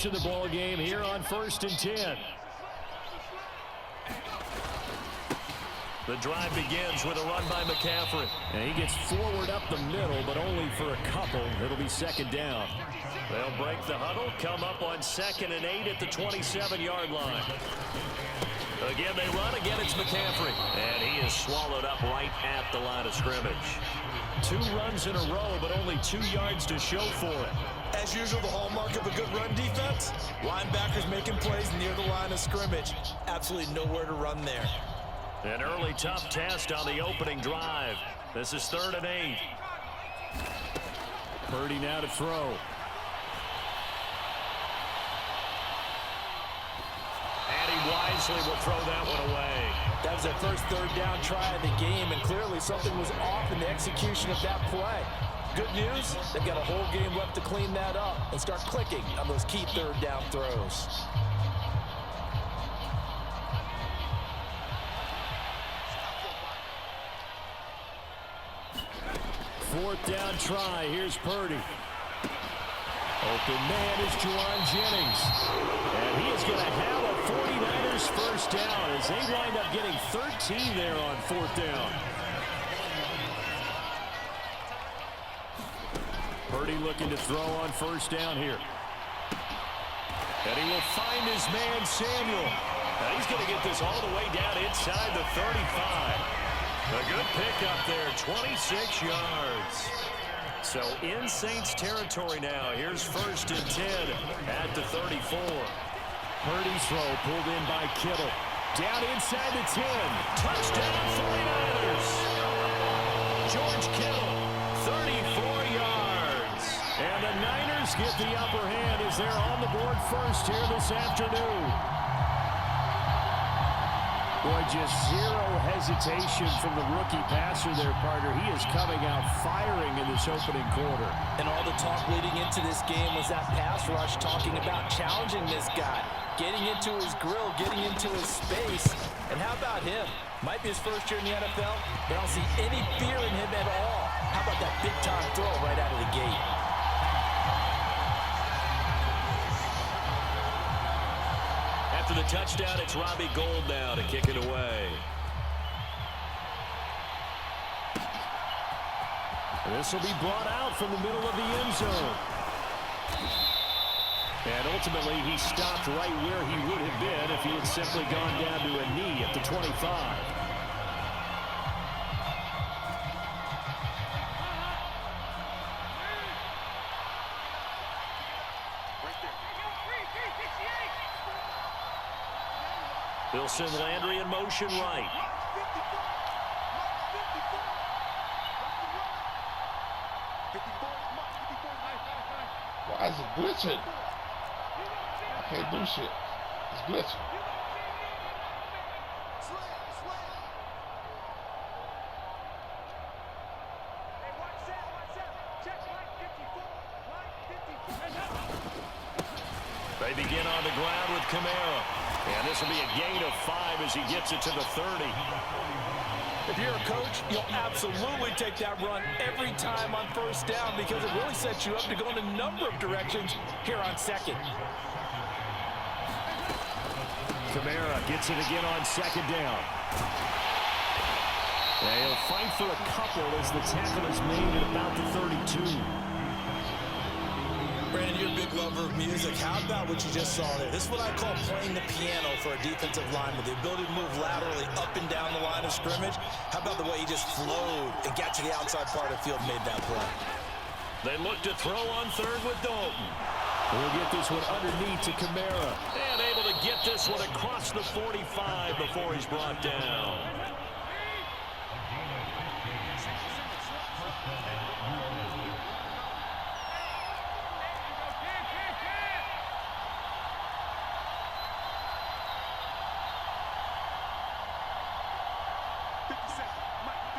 To the ball game here on 1st and 10. The drive begins with a run by McCaffrey. And he gets forward up the middle, but only for a couple. It'll be 2nd down. They'll break the huddle, come up on 2nd and 8 at the 27-yard line. Again, they run. Again, it's McCaffrey. And he is swallowed up right at the line of scrimmage. 2 runs in a row, but only 2 yards to show for it. As usual, the hallmark of a good run defense, linebackers making plays near the line of scrimmage. Absolutely nowhere to run there. An early tough test on the opening drive. This is 3rd and 8. Purdy now to throw. And he wisely will throw that one away. That was their first 3rd down try of the game, and clearly something was off in the execution of that play. Good news, they've got a whole game left to clean that up and start clicking on those key 3rd down throws. Fourth down try. Here's Purdy. Open man is Juwan Jennings. And he is going to have a 49ers first down as they wind up getting 13 there on 4th down. Purdy looking to throw on 1st down here. And he will find his man Samuel. Now he's going to get this all the way down inside the 35. A good pickup there, 26 yards. So in Saints territory now. Here's 1st and 10 at the 34. Purdy's throw pulled in by Kittle. Down inside the 10. Touchdown 49ers. George Kittle, 34 yards. And the Niners get the upper hand as they're on the board first here this afternoon. Boy, just zero hesitation from the rookie passer there, partner. He is coming out firing in this opening quarter. And all the talk leading into this game was that pass rush, talking about challenging this guy, getting into his grill, getting into his space. And how about him? Might be his first year in the NFL, but I don't see any fear in him at all. How about that big-time throw right out of the gate? After the touchdown, it's Robbie Gould now to kick it away. This will be brought out from the middle of the end zone. And ultimately, he stopped right where he would have been if he had simply gone down to a knee at the 25. They'll send Landry in motion right. Why is it glitching? I can't do shit. It's glitching. They begin on the ground with Kamara. And this will be a gain of 5 as he gets it to the 30. If you're a coach, you'll absolutely take that run every time on 1st down because it really sets you up to go in a number of directions here on 2nd. Kamara gets it again on 2nd down. And he'll fight for a couple as the tackle is made at about the 32. Brandon, you're a big lover of music. How about what you just saw there? This is what I call playing the piano for a defensive lineman. The ability to move laterally up and down the line of scrimmage. How about the way he just flowed and got to the outside part of the field and made that play? They look to throw on 3rd with Dalton. We'll get this one underneath to Kamara. And able to get this one across the 45 before he's brought down.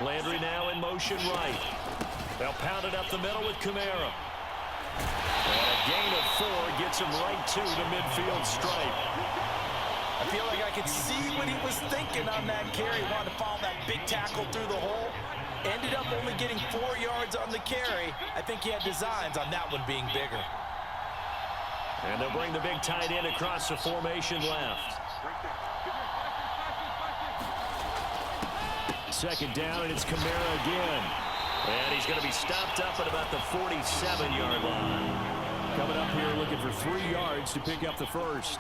Landry now in motion right. They'll pound it up the middle with Kamara. And a gain of 4 gets him right to the midfield stripe. I feel like I could see what he was thinking on that carry. He wanted to follow that big tackle through the hole. Ended up only getting 4 yards on the carry. I think he had designs on that one being bigger. And they'll bring the big tight end across the formation left. Second down, and it's Kamara again. And he's going to be stopped up at about the 47-yard line. Coming up here looking for 3 yards to pick up the first.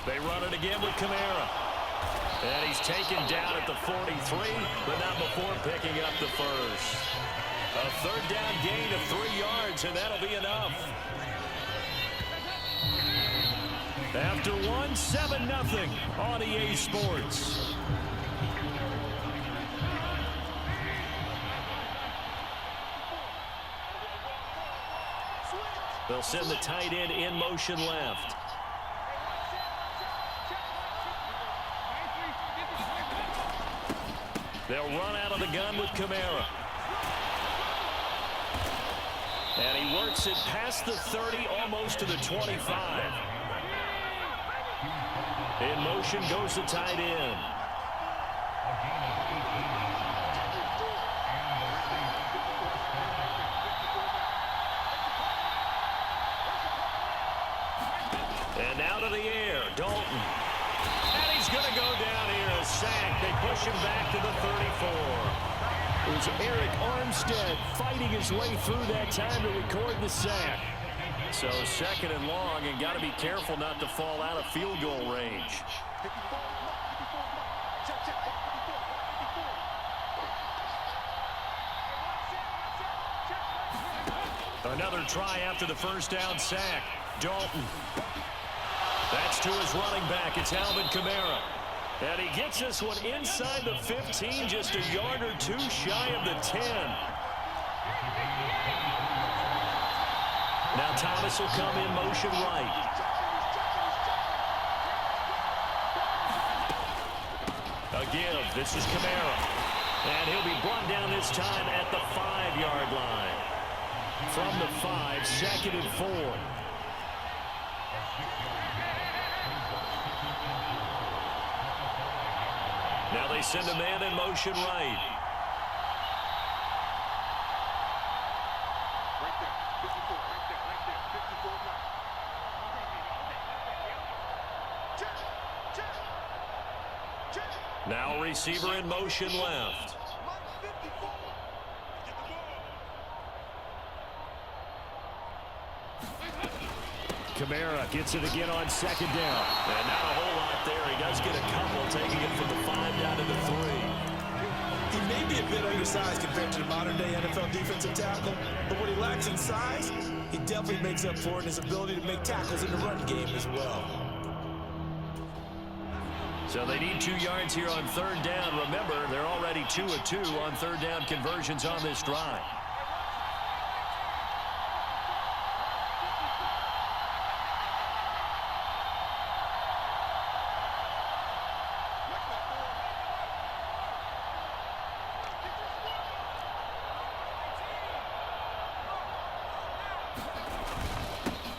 They run it again with Kamara. And he's taken down at the 43, but not before picking up the first. A third down gain of 3 yards, and that'll be enough. After one, 7-0 on EA Sports. They'll send the tight end in motion left. They'll run out of the gun with Kamara. And he works it past the 30, almost to the 25. In motion goes the tight end. And out of the air, Dalton. And he's going to go down here, a sack. They push him back to the 34. It was Eric Armstead fighting his way through that time to record the sack. So second and long, and got to be careful not to fall out of field goal range. Another try after the first down sack. Dalton. That's to his running back. It's Alvin Kamara. And he gets this one inside the 15, just a yard or two shy of the 10. Now Thomas will come in motion right. A give. This is Kamara. And he'll be brought down this time at the 5-yard line. From the 5, 2nd and 4. Now they send a man in motion right. Now receiver in motion left. Kamara gets it again on 2nd down. And not a whole lot there. He does get a couple, taking it from the 5 down to the 3. He may be a bit undersized compared to the modern-day NFL defensive tackle, but what he lacks in size, he definitely makes up for it in his ability to make tackles in the run game as well. So they need 2 yards here on 3rd down. Remember, they're already 2 of 2 on 3rd down conversions on this drive.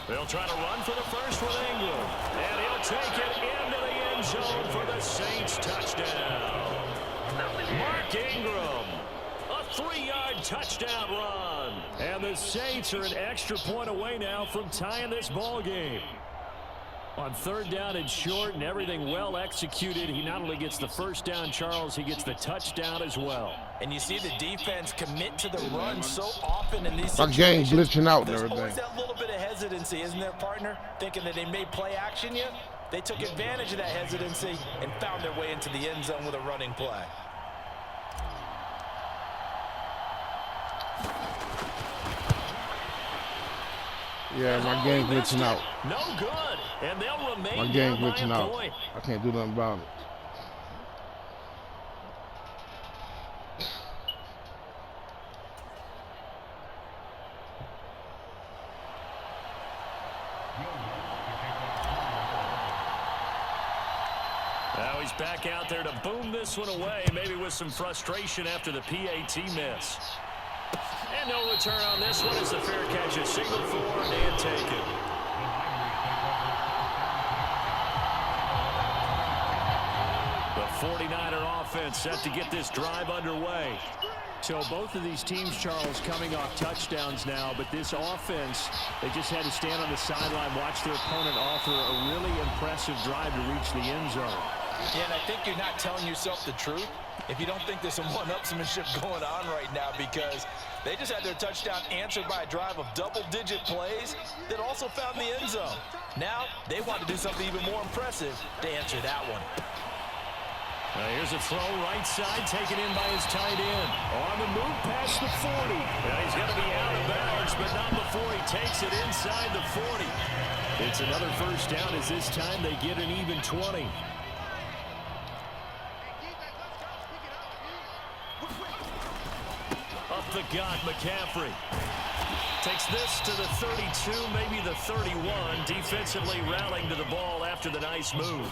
They'll try to run for the first with Ingram. And he'll take it into the end zone for the Saints touchdown. Mark Ingram, a 3-yard touchdown run. And the Saints are an extra point away now from tying this ball game. On 3rd down and short and everything well executed, he not only gets the first down, Charles, he gets the touchdown as well. And you see the defense commit to the run so often in these situations. My game glitching out and everything. There's always that little bit of hesitancy, isn't there, partner? Thinking that they may play action you. They took advantage of that hesitancy and found their way into the end zone with a running play. Yeah, my game glitching out. No good. And they'll remain My game down by glitching a out. point. I can't do nothing about it. Now he's back out there to boom this one away, maybe with some frustration after the PAT miss. And no return on this one. It's a fair catch, a single 4 and taken. 49er offense set to get this drive underway. So both of these teams, Charles, coming off touchdowns now, but this offense, they just had to stand on the sideline, watch their opponent offer a really impressive drive to reach the end zone. Yeah, and I think you're not telling yourself the truth if you don't think there's some one-upsmanship going on right now, because they just had their touchdown answered by a drive of double-digit plays that also found the end zone. Now they want to do something even more impressive to answer that one. Here's a throw right side, taken in by his tight end. On the move past the 40. Now he's going to be out of bounds, but not before he takes it inside the 40. It's another first down as this time they get an even 20. Up the gut, McCaffrey. Takes this to the 32, maybe the 31. Defensively rallying to the ball after the nice move.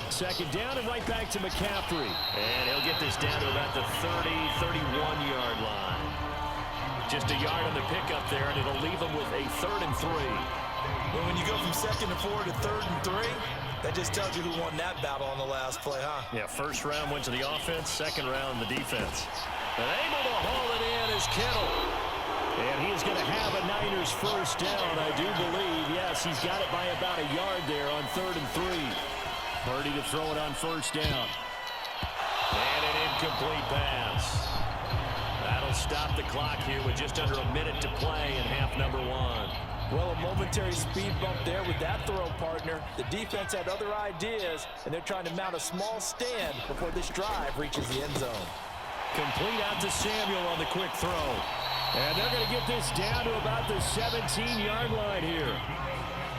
Second down and right back to McCaffrey. And he'll get this down to about the 30, 31-yard line. Just a yard on the pickup there, and it'll leave him with a 3rd and 3. Well, when you go from 2nd and 4 to 3rd and 3, that just tells you who won that battle on the last play, huh? Yeah, first round went to the offense, second round the defense. And able to haul it in is Kittle. And he is going to have a Niners first down, I do believe. Yes, he's got it by about a yard there on 3rd and 3. Purdy to throw it on first down. And an incomplete pass. That'll stop the clock here with just under a minute to play in half number 1. Well, a momentary speed bump there with that throw, partner. The defense had other ideas, and they're trying to mount a small stand before this drive reaches the end zone. Complete out to Samuel on the quick throw. And they're going to get this down to about the 17-yard line here.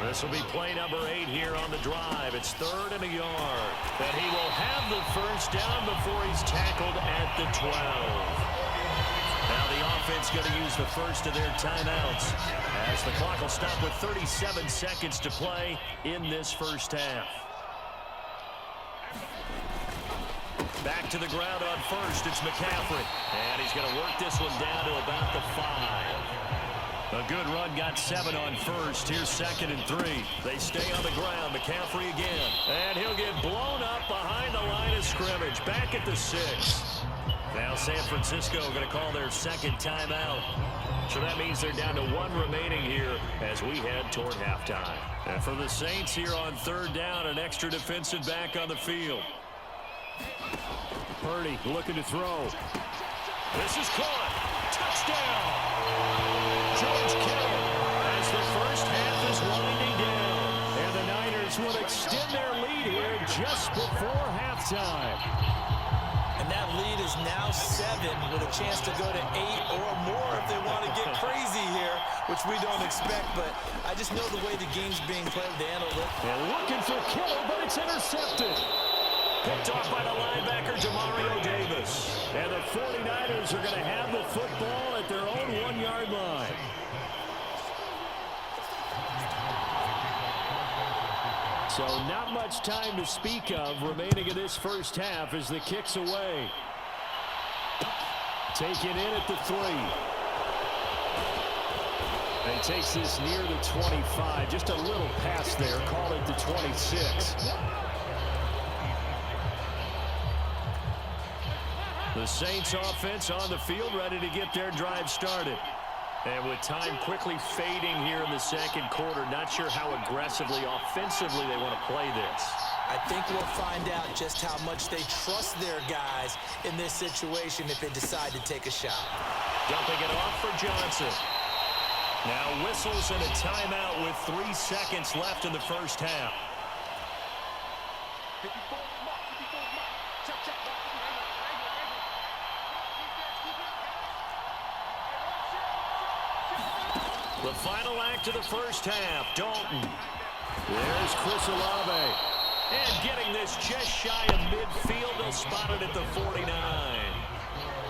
This will be play number 8 here on the drive. It's 3rd and a yard. And he will have the first down before he's tackled at the 12. Now the offense going to use the first of their timeouts as the clock will stop with 37 seconds to play in this first half. Back to the ground on first. It's McCaffrey. And he's going to work this one down to about the 5. A good run, got 7 on first. Here's 2nd and 3. They stay on the ground. McCaffrey again. And he'll get blown up behind the line of scrimmage. Back at the 6. Now San Francisco going to call their second timeout. So that means they're down to 1 remaining here as we head toward halftime. And for the Saints here on 3rd down, an extra defensive back on the field. Purdy looking to throw. This is caught. Touchdown. George Kittle as the first half is winding down. And the Niners will extend their lead here just before halftime. And that lead is now 7 with a chance to go to 8 or more if they want to get crazy here, which we don't expect. But I just know the way the game's being played with the analytics. And looking for Kittle, but it's intercepted. Picked off by the linebacker, Demario Davis. And the 49ers are going to have the football at their own 1-yard line. So not much time to speak of remaining in this first half as the kick's away. Taken in at the 3. And he takes this near the 25. Just a little pass there. Call it the 26. The Saints offense on the field ready to get their drive started. And with time quickly fading here in the second quarter, not sure how aggressively, offensively they want to play this. I think we'll find out just how much they trust their guys in this situation if they decide to take a shot. Dumping it off for Johnson. Now whistles and a timeout with 3 seconds left in the first half. The final act of the first half, Dalton. There's Chris Olave. And getting this just shy of midfield, they'll spot it at the 49.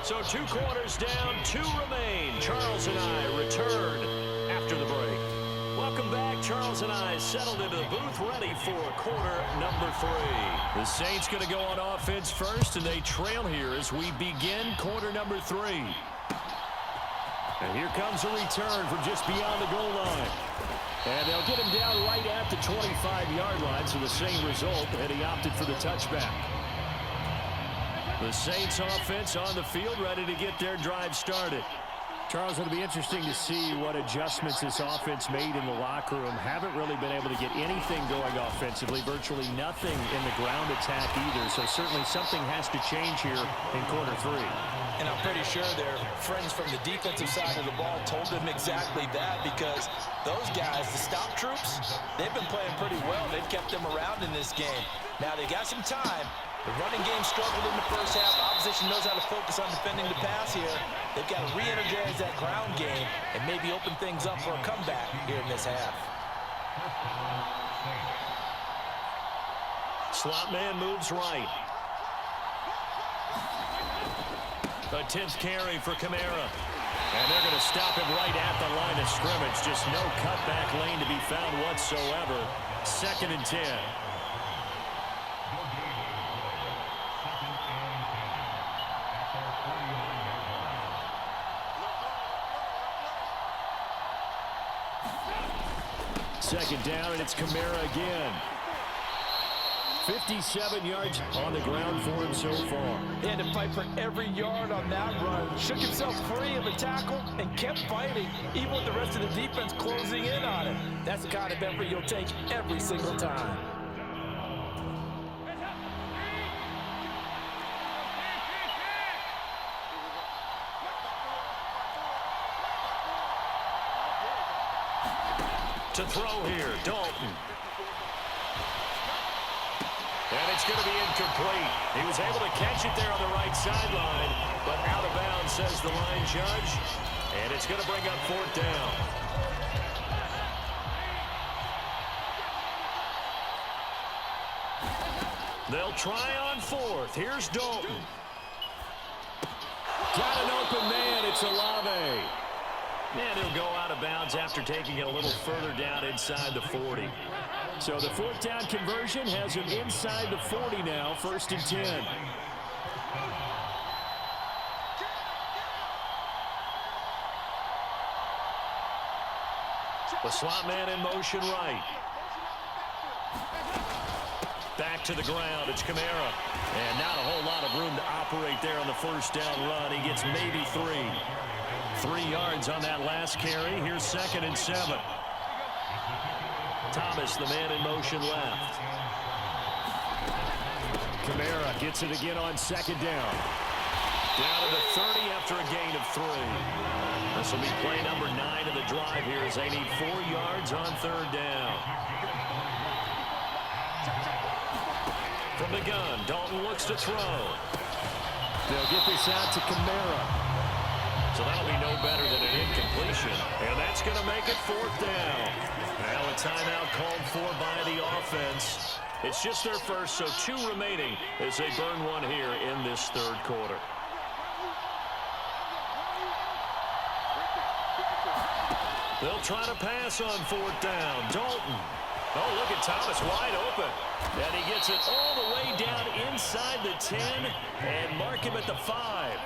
So 2 quarters down, 2 remain. Charles and I return after the break. Welcome back. Charles and I settled into the booth, ready for quarter number 3. The Saints going to go on offense first, and they trail here as we begin quarter number 3. And here comes a return from just beyond the goal line. And they'll get him down right at the 25-yard line, so the same result, and he opted for the touchback. The Saints offense on the field, ready to get their drive started. Charles, it'll be interesting to see what adjustments this offense made in the locker room. Haven't really been able to get anything going offensively, virtually nothing in the ground attack either. So certainly something has to change here in quarter 3. And I'm pretty sure their friends from the defensive side of the ball told them exactly that, because those guys, the stop troops, they've been playing pretty well. They've kept them around in this game. Now they got some time. The running game struggled in the first half. Opposition knows how to focus on defending the pass here. They've got to re-energize that ground game and maybe open things up for a comeback here in this half. Slot man moves right. The 10th carry for Kamara. And they're going to stop him right at the line of scrimmage. Just no cutback lane to be found whatsoever. 2nd and 10. Second down, and it's Kamara again. 57 yards on the ground for him so far. He had to fight for every yard on that run. Shook himself free of the tackle and kept fighting, even with the rest of the defense closing in on him. That's the kind of effort you'll take every single time. To throw here, Dalton. And it's going to be incomplete. He was able to catch it there on the right sideline, but out of bounds, says the line judge. And it's going to bring up 4th down. They'll try on 4th. Here's Dalton. Got an open man. It's Olave. And he'll go out of bounds after taking it a little further down inside the 40. So the 4th down conversion has him inside the 40 now, 1st and 10. The slot man in motion right. Back to the ground, it's Kamara. And not a whole lot of room to operate there on the 1st down run. He gets maybe 3. 3 yards on that last carry. Here's 2nd and 7. Thomas, the man in motion left. Kamara gets it again on 2nd down. Down to the 30 after a gain of 3. This will be play number 9 of the drive here as they need 4 yards on 3rd down. From the gun, Dalton looks to throw. They'll get this out to Kamara. So that'll be no better than an incompletion. And that's going to make it 4th down. Now a timeout called for by the offense. It's just their first, so 2 remaining as they burn 1 here in this 3rd quarter. They'll try to pass on 4th down. Dalton. Oh, look at Thomas wide open. And he gets it all the way down inside the 10 and mark him at the 5.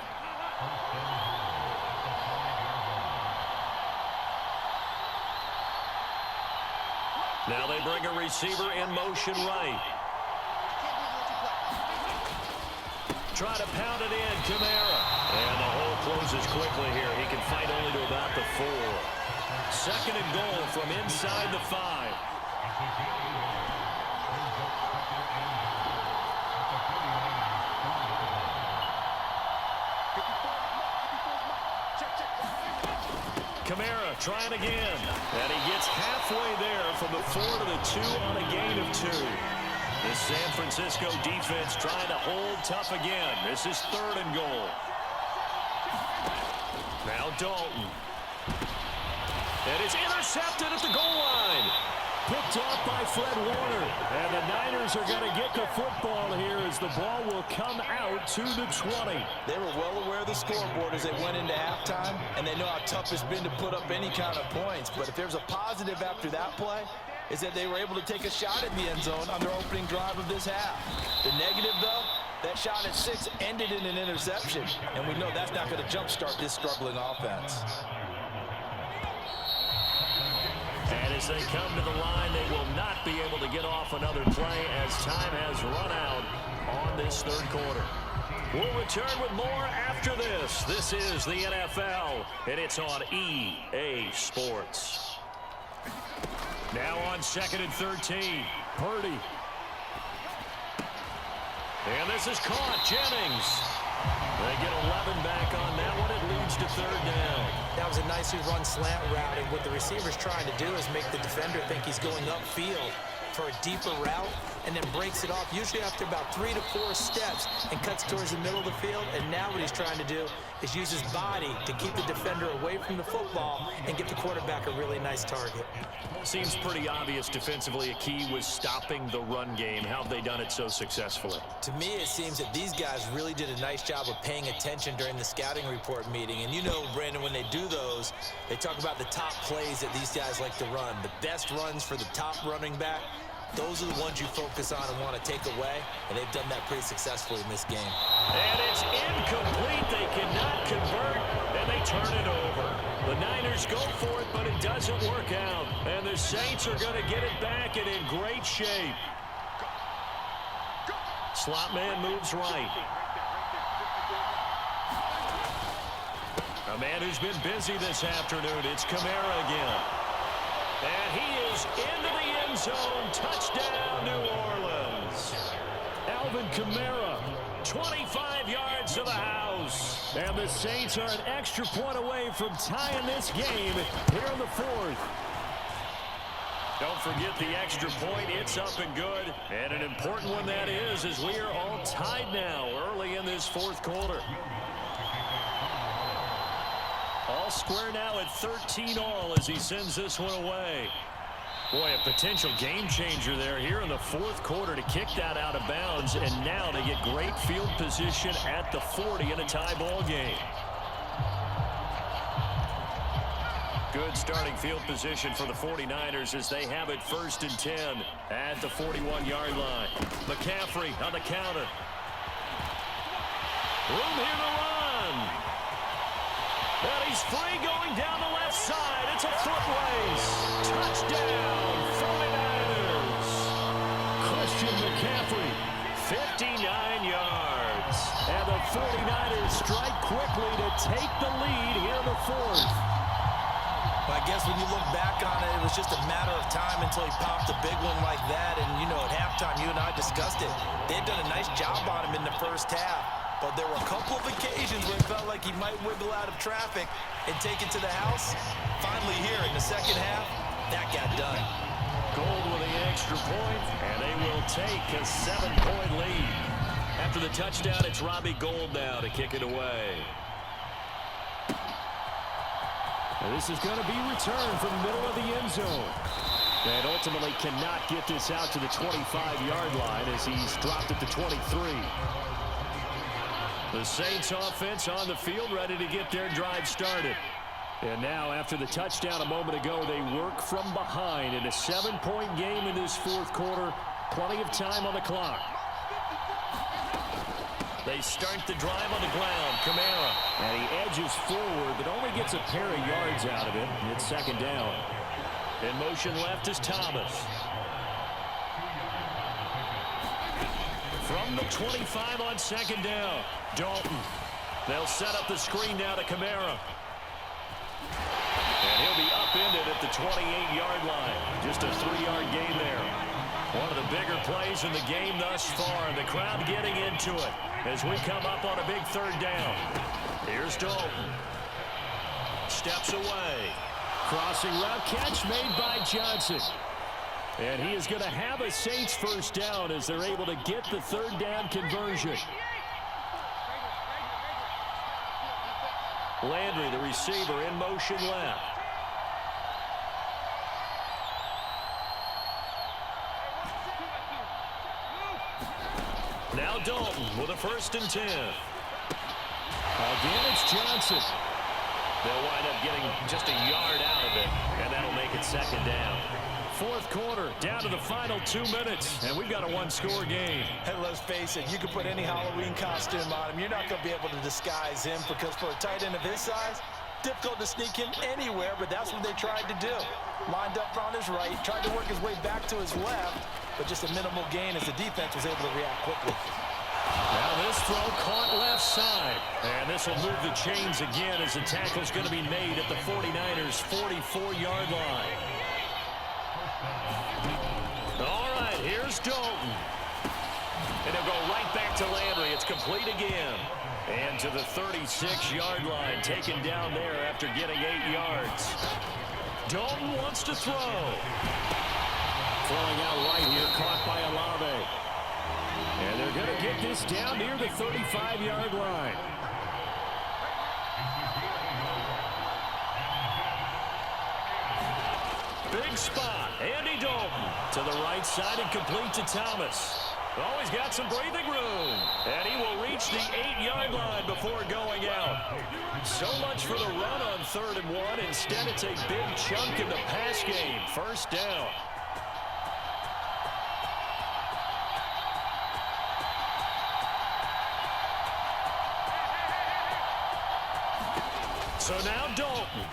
Now they bring a receiver in motion right. Try to pound it in, Kamara. And the hole closes quickly here. He can fight only to about the 4. 2nd and goal from inside the 5. Kamara trying again. And he gets halfway there from the 4 to the 2 on a gain of 2. The San Francisco defense trying to hold tough again. This is 3rd and goal. Now Dalton. And it's intercepted at the goal line. Picked off by Fred Warner. And the Niners are going to get the football here as the ball will come out to the 20. They were well aware of the scoreboard as they went into halftime, and they know how tough it's been to put up any kind of points. But if there's a positive after that play, is that they were able to take a shot at the end zone on their opening drive of this half. The negative, though, that shot at 6 ended in an interception, and we know that's not going to jumpstart this struggling offense. And as they come to the line, they will not be able to get off another play as time has run out on this third quarter. We'll return with more after this. This is the NFL, and it's on EA Sports. Now on 2nd and 13, Purdy. And this is caught. Jennings. They get 11 back on that one. It leads to third down. That was a nicely run slant route, and what the receiver's trying to do is make the defender think he's going upfield for a deeper route, and then breaks it off, usually after about 3 to 4 steps, and cuts towards the middle of the field. And now what he's trying to do is use his body to keep the defender away from the football and get the quarterback a really nice target. Seems pretty obvious defensively a key was stopping the run game. How have they done it so successfully? To me, it seems that these guys really did a nice job of paying attention during the scouting report meeting. And you know, Brandon, when they do those, they talk about the top plays that these guys like to run. The best runs for the top running back. Those are the ones you focus on and want to take away, and they've done that pretty successfully in this game. And it's incomplete. They cannot convert, and they turn it over. The Niners go for it, but it doesn't work out. And the Saints are going to get it back and in great shape. Slot man moves right. A man who's been busy this afternoon. It's Kamara again. And he is into the end zone. Touchdown, New Orleans. Alvin Kamara, 25 yards to the house. And the Saints are an extra point away from tying this game here in the fourth. Don't forget the extra point. It's up and good. And an important one that is, as we are all tied now early in this fourth quarter. All square now at 13 all as he sends this one away. Boy, a potential game changer there here in the fourth quarter to kick that out of bounds. And now they get great field position at the 40 in a tie ball game. Good starting field position for the 49ers as they have it 1st and 10 at the 41-yard line. McCaffrey on the counter. Room here to run. And he's free going down the left side. It's a foot race. Touchdown, 49ers. Christian McCaffrey, 59 yards. And the 49ers strike quickly to take the lead here in the fourth. Well, I guess when you look back on it, it was just a matter of time until he popped a big one like that. And, you know, at halftime, you and I discussed it. They had done a nice job on him in the first half. But there were a couple of occasions where it felt like he might wiggle out of traffic and take it to the house. Finally here in the second half, that got done. Gold with the extra point, and they will take a 7-point lead. After the touchdown, it's Robbie Gould now to kick it away. And this is going to be returned from the middle of the end zone. And ultimately cannot get this out to the 25-yard line as he's dropped at the 23. The Saints offense on the field ready to get their drive started. And now after the touchdown a moment ago, they work from behind in a 7-point game in this fourth quarter. Plenty of time on the clock. They start the drive on the ground. Kamara. And he edges forward but only gets a pair of yards out of it. It's 2nd down. In motion left is Thomas. From the 25 on 2nd down. Dalton. They'll set up the screen now to Kamara. And he'll be upended at the 28-yard line. Just a 3-yard gain there. One of the bigger plays in the game thus far. And the crowd getting into it as we come up on a big 3rd down. Here's Dalton. Steps away. Crossing route catch made by Johnson. And he is going to have a Saints 1st down as they're able to get the 3rd down conversion. Landry, the receiver, in motion left. Now Dalton with a 1st and 10. Again, it's Johnson. They'll wind up getting just a yard out of it, and that'll make it 2nd down. Fourth quarter, down to the final 2 minutes, and we've got a 1-score game. And let's face it, you can put any Halloween costume on him. You're not going to be able to disguise him because for a tight end of his size, difficult to sneak him anywhere, but that's what they tried to do. lined up on his right, tried to work his way back to his left, but just a minimal gain as the defense was able to react quickly. Now this throw caught left side. And this will move the chains again as the tackle's going to be made at the 49ers' 44-yard line. All right, here's Dalton. And he'll go right back to Landry. It's complete again. And to the 36-yard line, taken down there after getting 8 yards. Dalton wants to throw. Throwing out right here, caught by Olave. And they're going to get this down near the 35-yard line. Big spot. Andy Dalton to the right side and complete to Thomas. Oh, he's got some breathing room. And he will reach the 8-yard line before going out. So much for the run on 3rd and 1. Instead, it's a big chunk in the pass game. First down. So now Dalton.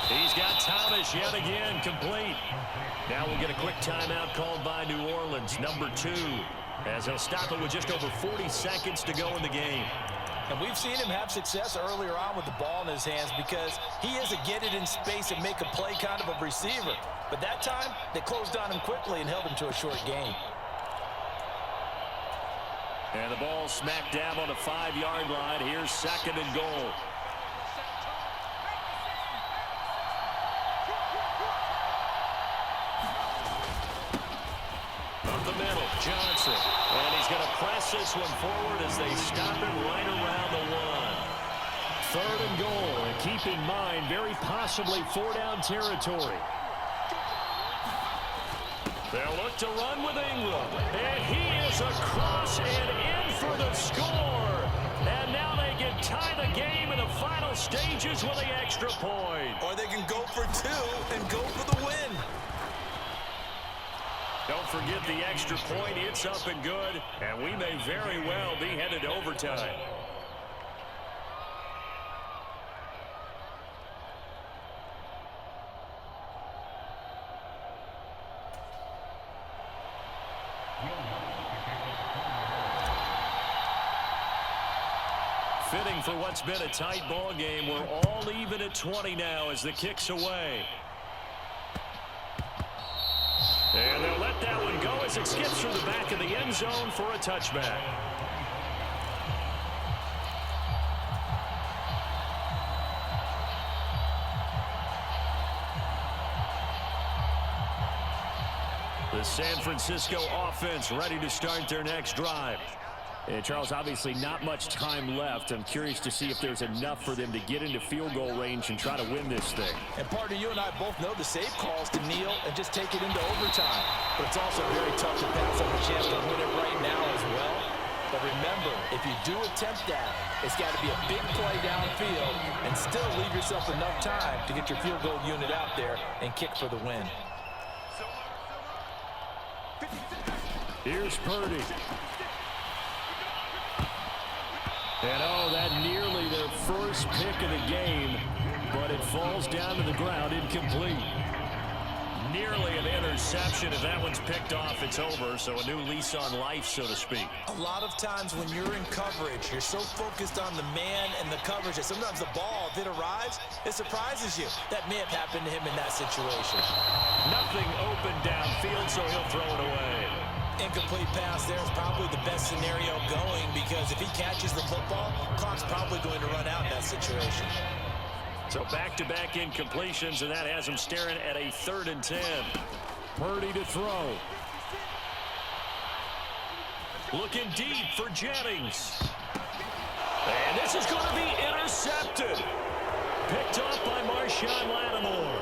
He's got Thomas yet again complete. Now we'll get a quick timeout called by New Orleans, number 2, as he'll stop it with just over 40 seconds to go in the game. And we've seen him have success earlier on with the ball in his hands because he is a get it in space and make a play kind of a receiver. But that time, they closed on him quickly and held him to a short gain. And the ball smack dab on the 5-yard line. Here's 2nd and goal. Johnson, and he's going to press this one forward as they stop him right around the 1. 3rd and goal, and keep in mind, very possibly 4-down territory. They'll look to run with Ingram, and he is across and in for the score. And now they can tie the game in the final stages with the extra point. Or they can go for 2 and go for the win. Don't forget the extra point. It's up and good, and we may very well be headed to overtime. Fitting for what's been a tight ball game. We're all even at 20 now as the kick's away. And they'll let that one go as it skips through the back of the end zone for a touchback. The San Francisco offense ready to start their next drive. And Charles, obviously not much time left. I'm curious to see if there's enough for them to get into field goal range and try to win this thing. And partner, you and I both know the safe calls to kneel and just take it into overtime. But it's also very tough to pass up a chance to win it right now as well. But remember, if you do attempt that, it's got to be a big play downfield and still leave yourself enough time to get your field goal unit out there and kick for the win. Here's Purdy. And oh, that nearly their first pick of the game, but it falls down to the ground incomplete. Nearly an interception. If that one's picked off, it's over. So a new lease on life, so to speak. A lot of times when you're in coverage, you're so focused on the man and the coverage that sometimes the ball, if it arrives, it surprises you. That may have happened to him in that situation. Nothing open downfield, so he'll throw it away. Incomplete pass there is probably the best scenario going because if he catches the football, clock's probably going to run out in that situation. So back-to-back incompletions, and that has him staring at a 3rd and 10. Purdy to throw. Looking deep for Jennings. And this is going to be intercepted. Picked off by Marshawn Lattimore.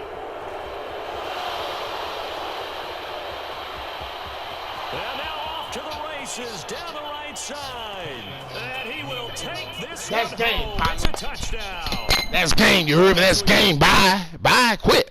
And now off to the races down the right side. And he will take this one home. It's a touchdown. That's game. You heard me? That's game. Bye. Bye. Quit.